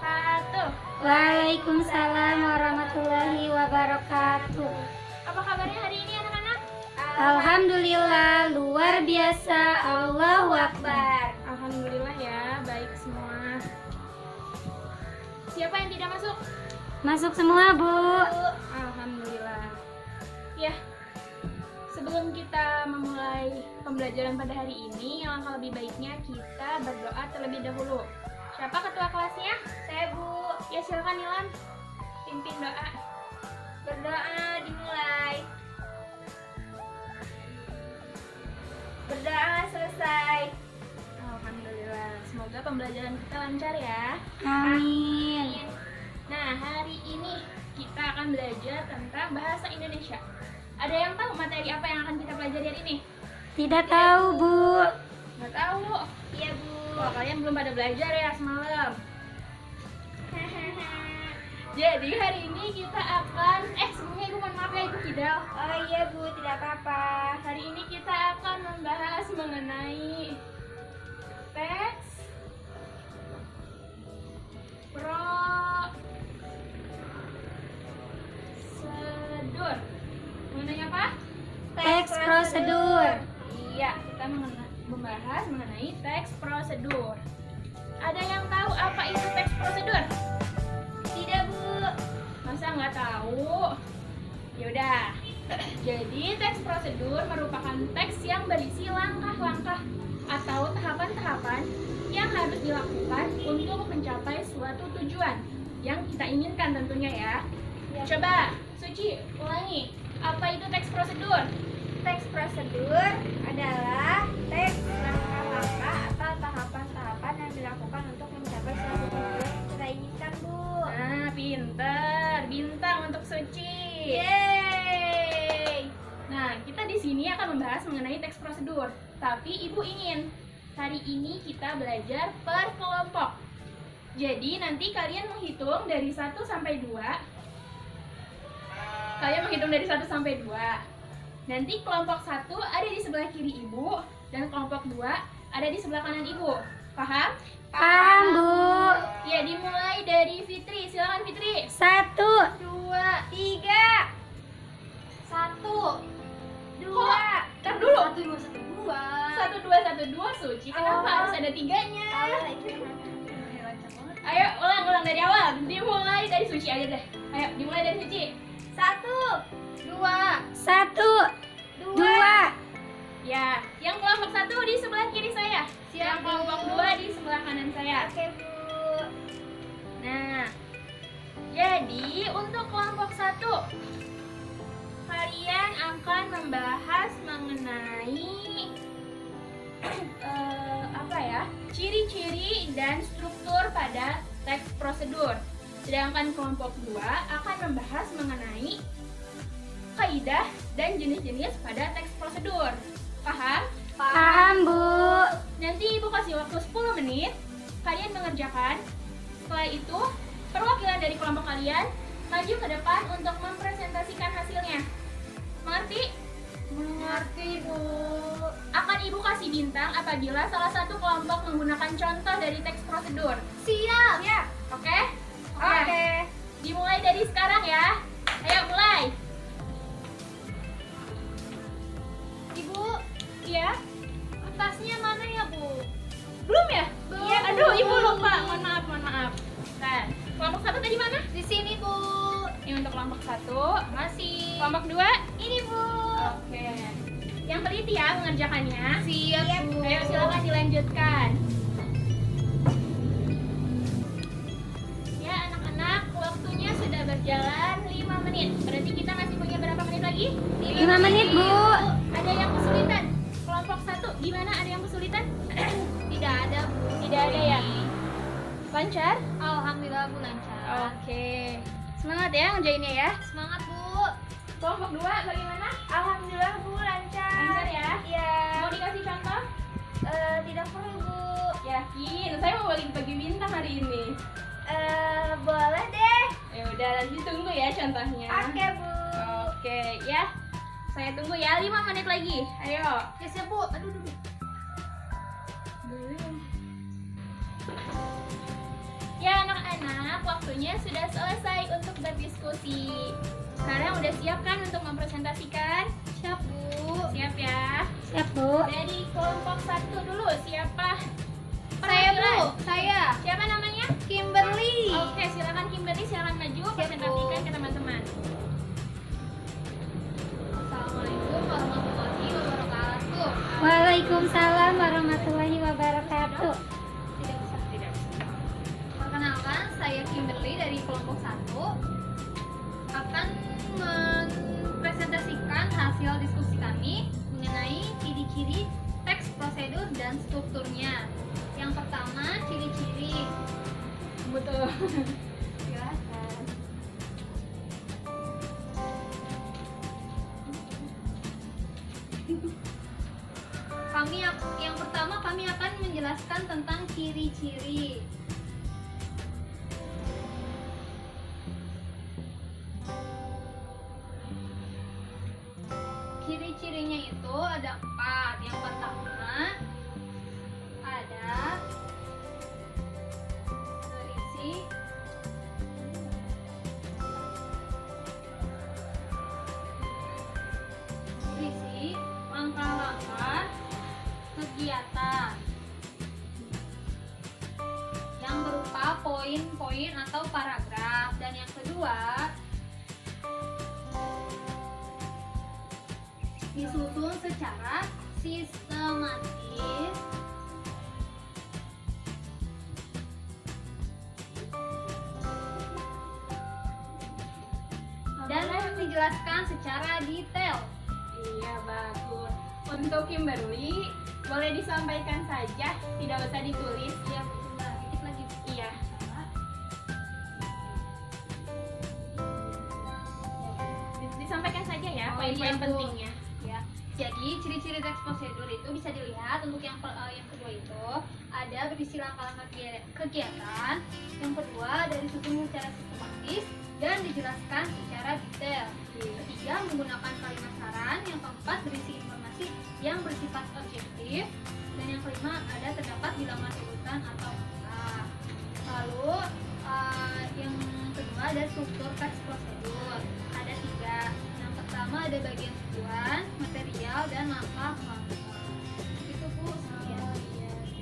wabarakatuh. Waalaikumsalam warahmatullahi wabarakatuh. Apa kabarnya hari ini anak-anak? Alhamdulillah, luar biasa. Allahu Akbar. Alhamdulillah ya, baik semua. Siapa yang tidak masuk? Masuk semua, Bu. Alhamdulillah. Ya, sebelum kita memulai pembelajaran pada hari ini, alangkah lebih baiknya kita berdoa terlebih dahulu. Siapa ketua kelasnya? Saya, Bu. Ya, silakan Nilan. Pimpin doa. Berdoa dimulai. Berdoa selesai. Alhamdulillah. Semoga pembelajaran kita lancar ya. Amin. Nah, hari ini kita akan belajar tentang bahasa Indonesia. Ada yang tahu materi apa yang akan kita pelajari hari ini? Tidak tahu, Bu. Nggak tahu? Iya, Bu. Wah, kalian belum pada belajar ya semalam. Jadi hari ini kita akan sebelumnya Ibu mohon maaf ya Ibu Kidal. Oh iya, Bu, tidak apa-apa. Hari ini kita akan membahas mengenai teks prosedur. Mengenai apa? Teks prosedur. Iya, kita membahas mengenai teks prosedur. Ada yang tahu apa itu teks prosedur? Tidak, Bu. Masa nggak tahu? Yaudah. Jadi teks prosedur merupakan teks yang berisi langkah-langkah atau tahapan-tahapan yang harus dilakukan untuk mencapai suatu tujuan yang kita inginkan tentunya ya. Coba, Suci, ulangi. Apa itu teks prosedur? Teks prosedur adalah teks langkah-langkah atau tahapan-tahapan yang dilakukan untuk mencapai suatu tujuan yang kita inginkan, Bu. Nah, pinter. Bintang untuk Suci. Yeay. Nah, kita di sini akan membahas mengenai teks prosedur. Tapi Ibu ingin hari ini kita belajar per kelompok. Jadi nanti kalian menghitung dari 1 sampai 2. Kalian menghitung dari 1 sampai 2. Nanti kelompok 1 ada di sebelah kiri Ibu dan kelompok 2 ada di sebelah kanan Ibu. Paham? Paham, Bu. Ya, dimulai dari Fitri. Silakan Fitri. 1, 2, 3, 1, 2. Ntar dulu. 1, 2, 1, 2. 1, 2, 1, 2 Suci. Kenapa harus ada 3-nya? Ayo ulang dari awal. Dimulai dari Suci aja deh. Ayo dimulai dari Suci. 1, 2. 1, 2. Ya, yang kelompok 1 di sebelah kiri saya. Yang kelompok 2 di sebelah kanan saya. Oke, Bu. Nah, jadi untuk kelompok 1 kalian akan membahas mengenai ciri-ciri dan struktur pada teks prosedur. Sedangkan kelompok 2 akan membahas mengenai kaidah dan jenis-jenis pada teks prosedur. Paham? Paham, Bu. Nanti Ibu kasih waktu 10 menit. Kalian mengerjakan. Setelah itu, perwakilan dari kelompok kalian maju ke depan untuk mempresentasikan hasilnya. Mengerti? Mengerti, Bu. Akan Ibu kasih bintang apabila salah satu kelompok menggunakan contoh dari teks prosedur. Siap. Ya. Oke? Oke. Dimulai dari sekarang ya. Ayo mulai. Ibu, Iya? kertasnya mana ya, Bu? Belum ya? Belum. Iya, Bu. Aduh, Ibu lupa. Mohon maaf. Nah, kelompok 1 tadi mana? Di sini, Bu. Ini untuk kelompok 1. Masih. Kelompok 2? Ini, Bu. Oke. Yang teliti ya mengerjakannya. Siap, Bu. Ayo silakan dilanjutkan. Ya anak-anak, waktunya sudah berjalan 5 menit. Berarti kita masih punya berapa menit lagi? 5 menit, Bu. Ada yang kesulitan? Kelompok 1, gimana ada yang kesulitan? Tidak ada, Bu. Tidak ada ya? Lancar? Alhamdulillah, Bu, lancar. Oke. Semangat ya ngerjainnya ya. Semangat, Bu. Kelompok 2 bagaimana? Alhamdulillah, Bu, lancar. Lancar ya? Iya. Mau dikasih contoh? Tidak perlu, Bu. Yakin, saya mau bagi bintang hari ini. Boleh deh. Ya udah, nanti tunggu ya contohnya. Oke, Bu. Oke, ya. Saya tunggu ya 5 menit lagi. Ayo. Ya, siap, Bu. Aduh. Belum. Ya anak-anak, anak-anak, waktunya sudah selesai untuk berdiskusi. Sekarang udah siap kan untuk mempresentasikan? Siap, Bu. Siap ya. Siap, Bu. Dari kelompok 1 dulu, siapa? Saya, Bu. Perwakilan? Saya. Siapa namanya? Kimberly. Oke, silakan Kimberly, silakan maju Siap, presentasikan Bu. ke teman-teman. Assalamualaikum warahmatullahi wabarakatuh. Waalaikumsalam warahmatullahi wabarakatuh. Tidak usah. Tidak. Perkenalkan, saya Kimberly dari kelompok 1 akan mempresentasikan hasil diskusi kami mengenai ciri-ciri teks prosedur dan strukturnya. Yang pertama, ciri-ciri. Betul. Silakan. Yang pertama kami akan menjelaskan tentang ciri-ciri. Ciri-cirinya itu ada 4. Yang pertama ada berisi langkah-langkah kegiatan yang berupa poin-poin atau paragraf. Dan yang kedua, disusun secara sistematis dan dijelaskan secara detail. Iya, bagus. Untuk Kimberly, boleh disampaikan saja, tidak usah ditulis. Ya, bentar, dikit lagi. Iya. Disampaikan saja ya, Oh, poin-poin iya, Bu. pentingnya. Ya. Jadi ciri-ciri teks prosedur itu bisa dilihat untuk yang kedua itu ada berisi langkah-langkah kegiatan, yang kedua dari susun secara sistematis dan dijelaskan secara detail. Ketiga, menggunakan kalimat saran. Yang keempat, berisi informasi yang bersifat objektif. Dan yang kelima, ada terdapat di laman urutan atau angka. Lalu yang kedua ada struktur teks prosedur. Ada 3. Yang pertama ada bagian tujuan, material, dan langkah-langkah. Itu Bu, sekian.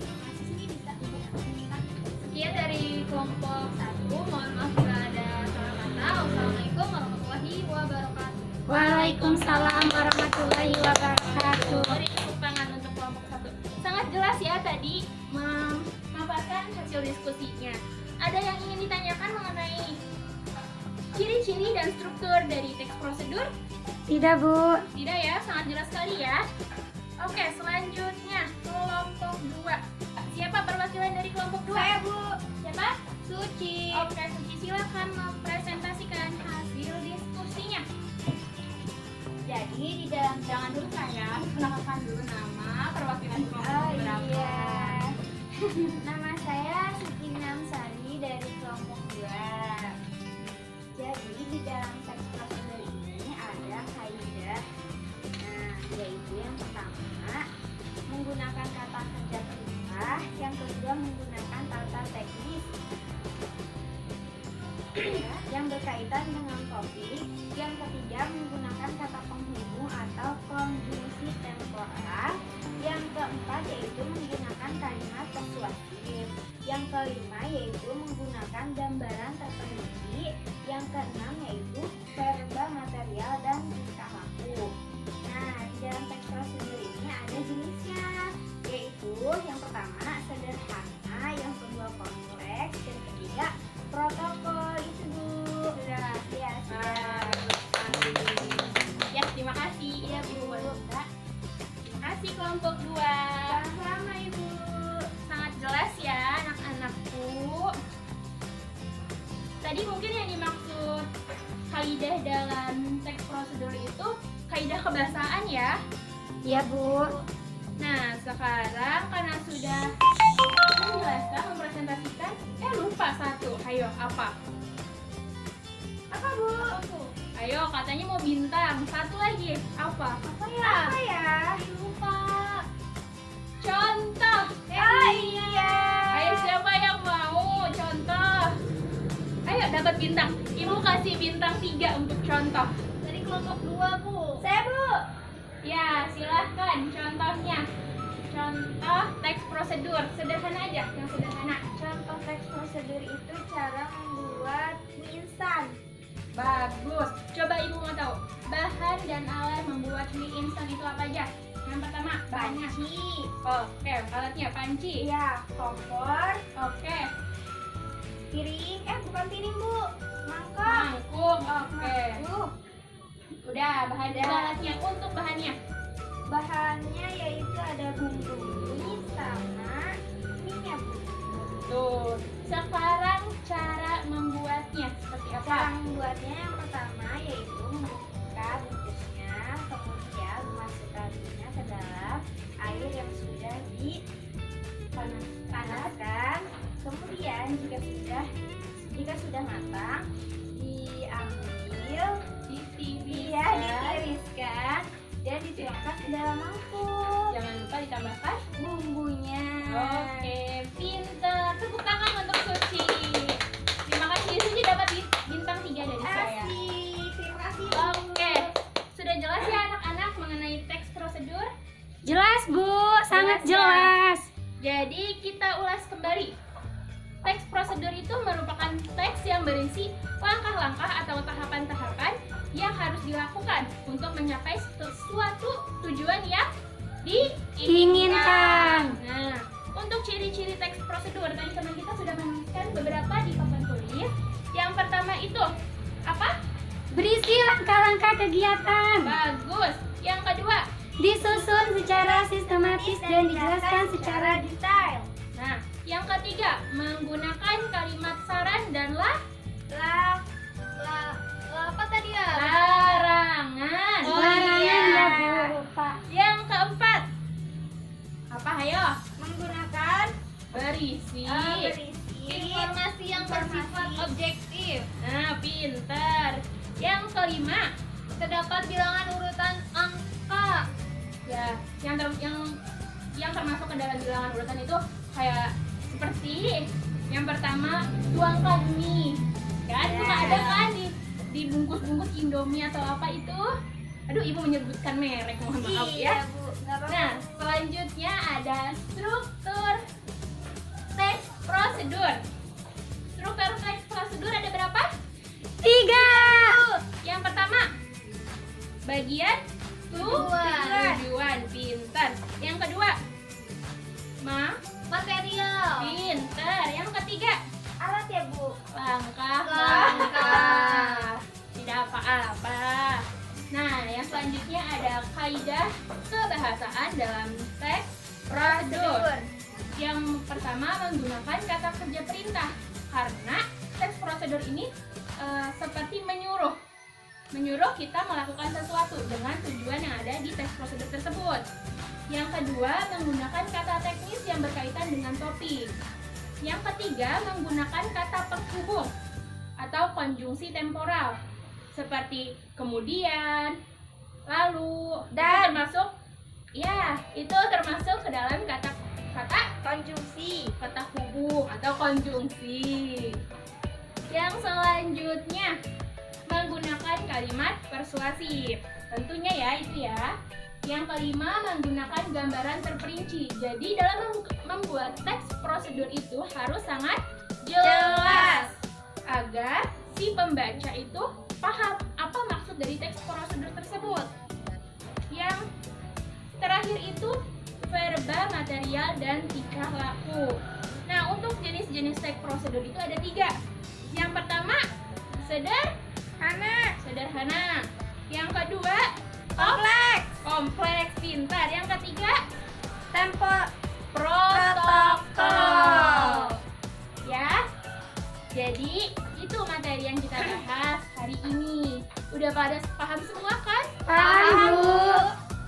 Masih sini bisa dibuka. Sekian dari kelompok 1. Mohon maaf bila ada salah kata. Wassalamualaikum warahmatullahi wabarakatuh. Waalaikumsalam warahmatullahi wabarakatuh. Beri tepuk tangan untuk kelompok 1. Sangat jelas ya tadi memaparkan hasil diskusinya. Ada yang ingin ditanyakan mengenai ciri-ciri dan struktur dari teks prosedur? Tidak, Bu. Tidak ya, sangat jelas sekali ya. Oke, selanjutnya kelompok 2. Siapa perwakilan dari kelompok 2? Saya Bu, Siapa? Suci. Oke, Suci, silakan mempresentasikan hasil diskusinya. Jadi di dalam, jangan dulu saya kenalkan dulu nama perwakilan kelompok berapa. Iya. Nama saya Suci Namsari dari kelompok 2. Jadi di dalam teks prosedur ini ada kaidah. Nah, yaitu yang pertama menggunakan kata kerja perintah, yang kedua menggunakan tata teknis yang berkaitan dengan topik, yang ketiga menggunakan kata penghubung atau konjungsi temporal, yang keempat yaitu menggunakan kalimat persuasif, yang kelima yaitu menggunakan gambaran terperinci, yang keenam yaitu verba material dan tingkah laku. Nah, di dalam teks prosedur ini ada jenisnya, yaitu yang pertama sederhana, yang kedua kompleks, dan ketiga protokol. Itu Bu. Sudah, ya sudah. Ya, terima kasih. Iya Bu. Terima kasih kelompok 2. Sama Ibu. Sangat jelas ya anak-anakku. Tadi mungkin yang dimaksud kaidah dalam teks prosedur itu kaidah kebahasaan ya. Iya, Bu. Nah, sekarang karena sudah menjelaskan, mempresentasikan, lupa satu. Ayo, apa? Apa, Bu? Ayo, katanya mau bintang. Satu lagi. Apa? Apa ya? Apa ya? Lupa. Contoh. Oh iya. Ayo, siapa yang mau contoh? bintang. Ibu kasih bintang 3 untuk contoh. Dari kelompok 2, Bu. Saya Bu. Ya, silahkan contohnya. Contoh teks prosedur, sederhana aja, yang sederhana. Contoh teks prosedur itu cara membuat mie instan. Bagus. Coba ibu mau tahu bahan dan alat membuat mie instan itu apa aja? Yang pertama bahannya. Panci. Oke, alatnya panci. Iya, kompor, Oke, piring, bukan piring Bu, mangkok. mangkuk. Oke. Udah, bahan dan Udah. alatnya. Untuk bahannya. Bahannya yaitu ada bumbu mie sama minyak Bu. Tuh. Sekarang cara membuatnya seperti Cara apa? membuatnya yang pertama yaitu membuka bungkusnya, kemudian memasukkan minyak ke dalam air yang sudah dipanaskan. Kemudian jika sudah matang, diambil, ditiriskan dan dituangkan ke dalam mangkuk. Jangan lupa ditambahkan. Bumbunya. Oke, pinter. Tepuk tangan untuk Suci. Terima kasih. Suci dapat bintang 3 dari saya. Terima kasih. Oke, sudah jelas ya anak-anak mengenai teks prosedur? Jelas Bu, sangat Jelas, ya? jelas. Jadi kita ulas kembali. Teks prosedur itu merupakan teks yang berisi langkah-langkah atau tahapan-tahapan yang harus dilakukan untuk mencapai suatu tujuan yang diinginkan. Inginkan. Nah, untuk ciri-ciri teks prosedur tadi teman kita sudah menuliskan beberapa di papan tulis. Yang pertama itu apa? Berisi langkah-langkah kegiatan. Bagus. Yang kedua, Disusun secara sistematis dan dijelaskan secara detail. nah, yang ketiga, menggunakan kalimat saran dan Apa tadi ya? larangan. Oh, Larangan iya. ya Bu, Pak. Yang keempat, apa ayo? Menggunakan Berisi. Informasi yang bersifat objektif. Nah, pinter. Yang kelima, Terdapat bilangan urutan angka. ya, yang termasuk ke dalam bilangan urutan itu kayak seperti yang pertama, tuangkan mie. Kan suka ada kan di bungkus-bungkus Indomie atau apa itu. Aduh, ibu menyebutkan merek, mohon maaf ya. Bu, nggak apa-apa. Nah, selanjutnya ada struktur teks prosedur. Struktur teks prosedur ada berapa? 3. Yang pertama, bagian Tujuan. tujuan, pintar. Yang kedua, Material. pintar. Yang ketiga, Alat ya Bu. langkah. Tidak apa-apa. Nah, yang selanjutnya ada kaidah kebahasaan dalam teks prosedur. Yang pertama, menggunakan kata kerja perintah karena teks prosedur ini seperti menyuruh kita melakukan sesuatu dengan tujuan yang ada di teks prosedur tersebut. Yang kedua, menggunakan kata teknis yang berkaitan dengan topik. Yang ketiga, menggunakan kata penghubung atau konjungsi temporal seperti kemudian, lalu, Dan. itu termasuk ke dalam kata Konjungsi. kata hubung atau konjungsi. Yang selanjutnya, menggunakan kalimat persuasif. Tentunya ya itu ya. Yang kelima, menggunakan gambaran terperinci. Jadi dalam membuat teks prosedur itu harus sangat jelas agar si pembaca itu paham apa maksud dari teks prosedur tersebut. Yang terakhir itu verba, material, dan tingkah laku. Nah, untuk jenis-jenis teks prosedur itu ada 3. Yang pertama, sederhana. Yang kedua, kompleks, pintar. Yang ketiga, protokol. Ya. Jadi, itu materi yang kita bahas hari ini. Udah pada paham semua kan? Paham Bu.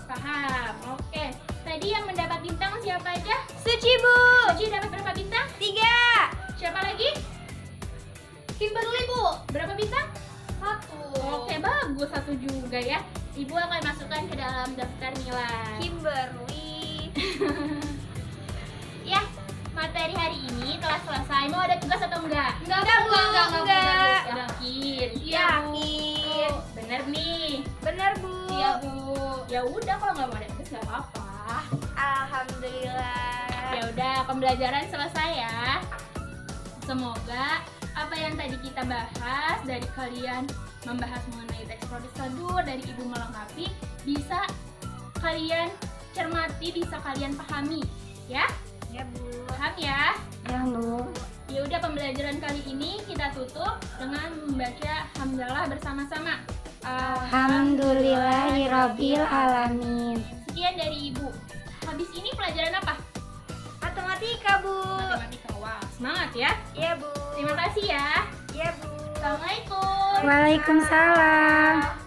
Paham. Oke. Tadi yang mendapat bintang siapa aja? Suci Bu. Suci dapat berapa bintang? 3. Siapa lagi? Kimberly, Bu. Berapa bintang? 1. Oke, bagus, 1 juga ya. Ibu akan masukkan ke dalam daftar nilai. Kimberly. Ya, materi hari ini telah selesai. Mau ada tugas atau enggak? Enggak, Bu. Udah, Ya udah, kalau nggak mau debus nggak apa-apa. Alhamdulillah. Ya udah, pembelajaran selesai ya. Semoga apa yang tadi kita bahas dari kalian membahas mengenai teks prosedur dari Ibu melengkapi bisa kalian cermati, bisa kalian pahami, ya? Ya Bu. Paham ya? Ya Bu. Ya udah, pembelajaran kali ini kita tutup dengan membaca hamdalah bersama-sama. Alhamdulillahirabbil alamin. Sekian dari Ibu. Habis ini pelajaran apa? Matematika Bu. Matematika. Wah, semangat ya. Ya Bu. Terima kasih ya. Ya Bu. Assalamualaikum. Waalaikumsalam.